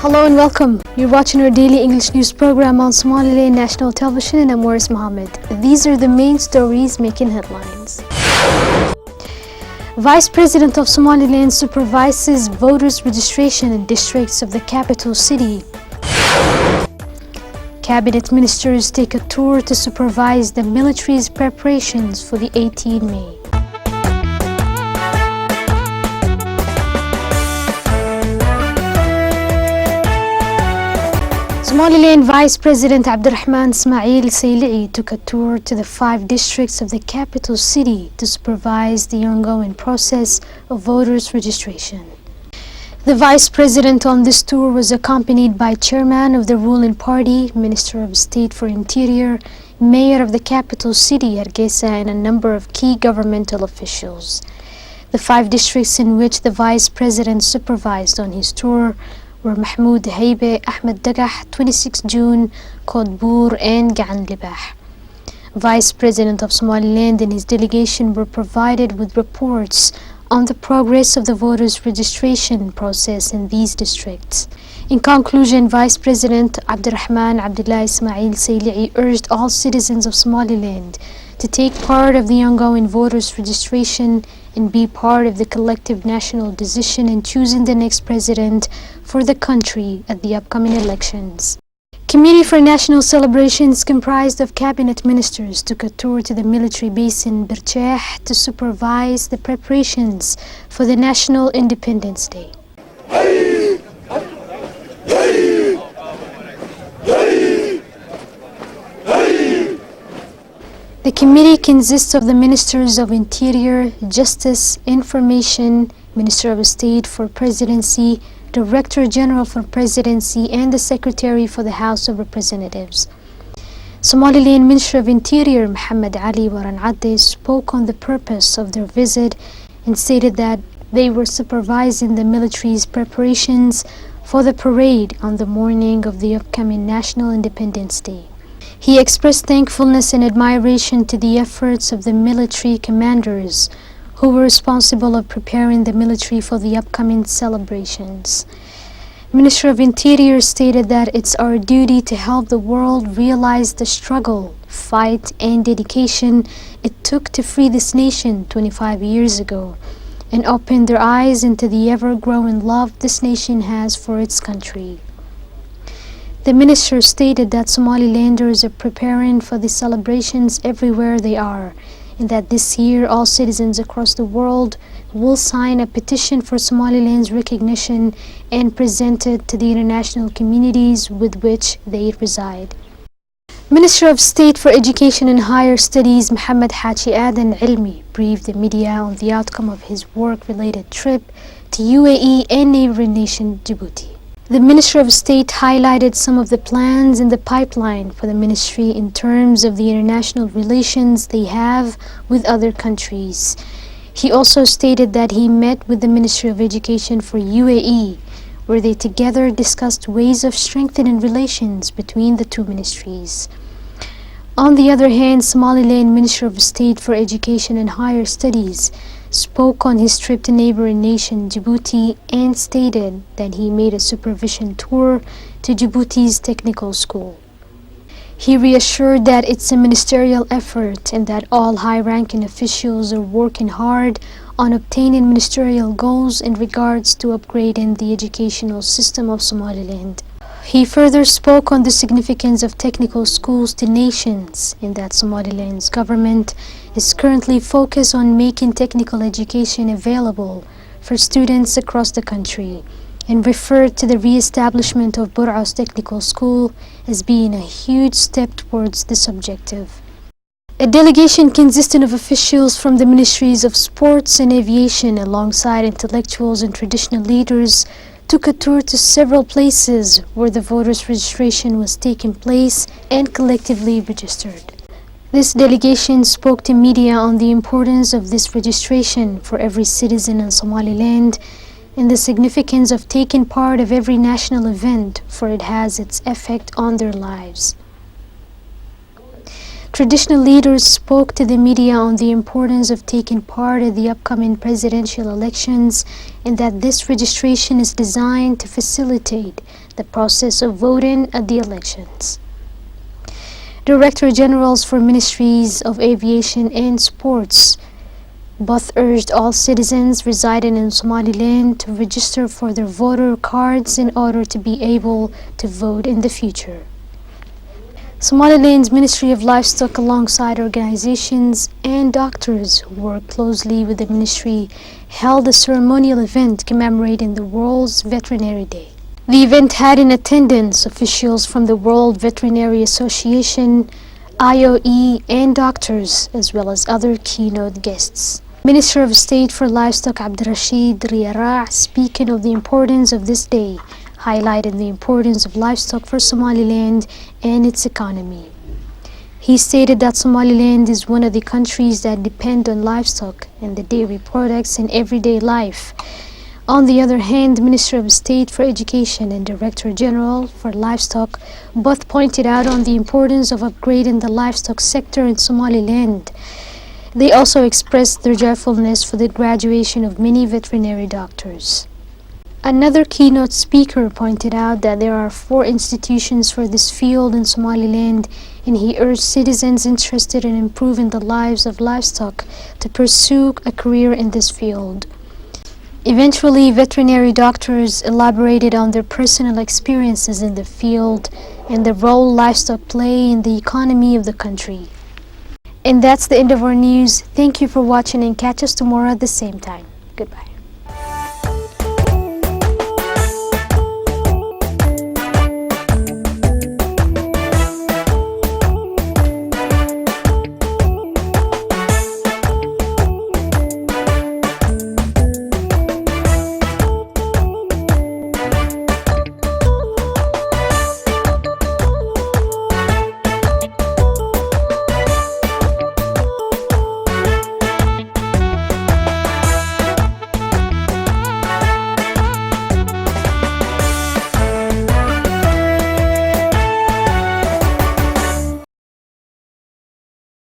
Hello and welcome. You're watching our daily English news program on Somaliland National Television, and I'm Morris Mohammed. These are the main stories making headlines. Vice President of Somaliland supervises voters' registration in districts of the capital city. Cabinet ministers take a tour to supervise the military's preparations for the 18 May. Somaliland Vice President Abdurrahman Ismail took a tour to the 5 districts of the capital city to supervise the ongoing process of voters' registration. The Vice President on this tour was accompanied by Chairman of the ruling party, Minister of State for Interior, Mayor of the capital city, Hargeisa, and a number of key governmental officials. The 5 districts in which the Vice President supervised on his tour were Mahmoud Heibe, Ahmed Dagah, 26 June, Kodbur, and Gaan Libah. Vice President of Somaliland and his delegation were provided with reports on the progress of the voters' registration process in these districts. In conclusion, Vice President Abdurrahman Ismail urged all citizens of Somaliland to take part of the ongoing voters' registration and be part of the collective national decision in choosing the next president for the country at the upcoming elections. Committee for National Celebrations comprised of cabinet ministers took a tour to the military base in Birchah to supervise the preparations for the National Independence Day. The committee consists of the Ministers of Interior, Justice, Information, Minister of State for Presidency, Director General for Presidency, and the Secretary for the House of Representatives. Somaliland Minister of Interior Muhammad Ali Waran spoke on the purpose of their visit and stated that they were supervising the military's preparations for the parade on the morning of the upcoming National Independence Day. He expressed thankfulness and admiration to the efforts of the military commanders who were responsible of preparing the military for the upcoming celebrations. Minister of Interior stated that it's our duty to help the world realize the struggle, fight, and dedication it took to free this nation 25 years ago and open their eyes into the ever-growing love this nation has for its country. The minister stated that Somalilanders are preparing for the celebrations everywhere they are, and that this year all citizens across the world will sign a petition for Somaliland's recognition and present it to the international communities with which they reside. Minister of State for Education and Higher Studies Muhammad Haji Adan Ilmi briefed the media on the outcome of his work-related trip to UAE and neighboring nation Djibouti. The Minister of State highlighted some of the plans in the pipeline for the ministry in terms of the international relations they have with other countries. He also stated that he met with the Ministry of Education for UAE, where they together discussed ways of strengthening relations between the 2 ministries. On the other hand, Somaliland Minister of State for Education and Higher Studies spoke on his trip to neighboring nation Djibouti and stated that he made a supervision tour to Djibouti's technical school. He reassured that it's a ministerial effort and that all high-ranking officials are working hard on obtaining ministerial goals in regards to upgrading the educational system of Somaliland. He further spoke on the significance of technical schools to nations and that Somaliland's government is currently focused on making technical education available for students across the country, and referred to the re-establishment of Bur'a's Technical School as being a huge step towards this objective. A delegation consisting of officials from the Ministries of Sports and Aviation alongside intellectuals and traditional leaders took a tour to several places where the voters' registration was taking place and collectively registered. This delegation spoke to media on the importance of this registration for every citizen in Somaliland and the significance of taking part of every national event, for it has its effect on their lives. Traditional leaders spoke to the media on the importance of taking part in the upcoming presidential elections and that this registration is designed to facilitate the process of voting at the elections. Director Generals for Ministries of Aviation and Sports both urged all citizens residing in Somaliland to register for their voter cards in order to be able to vote in the future. Somaliland's Ministry of Livestock, alongside organizations and doctors who work closely with the ministry, held a ceremonial event commemorating the World's Veterinary Day. The event had in attendance officials from the World Veterinary Association, IOE, and doctors, as well as other keynote guests. Minister of State for Livestock Abdirashid Riyara, speaking of the importance of this day, highlighted the importance of livestock for Somaliland and its economy. He stated that Somaliland is one of the countries that depend on livestock and the dairy products in everyday life. On the other hand, Minister of State for Education and Director General for Livestock both pointed out on the importance of upgrading the livestock sector in Somaliland. They also expressed their joyfulness for the graduation of many veterinary doctors. Another keynote speaker pointed out that there are 4 institutions for this field in Somaliland, and he urged citizens interested in improving the lives of livestock to pursue a career in this field. Eventually, veterinary doctors elaborated on their personal experiences in the field and the role livestock play in the economy of the country. And that's the end of our news. Thank you for watching, and catch us tomorrow at the same time. Goodbye.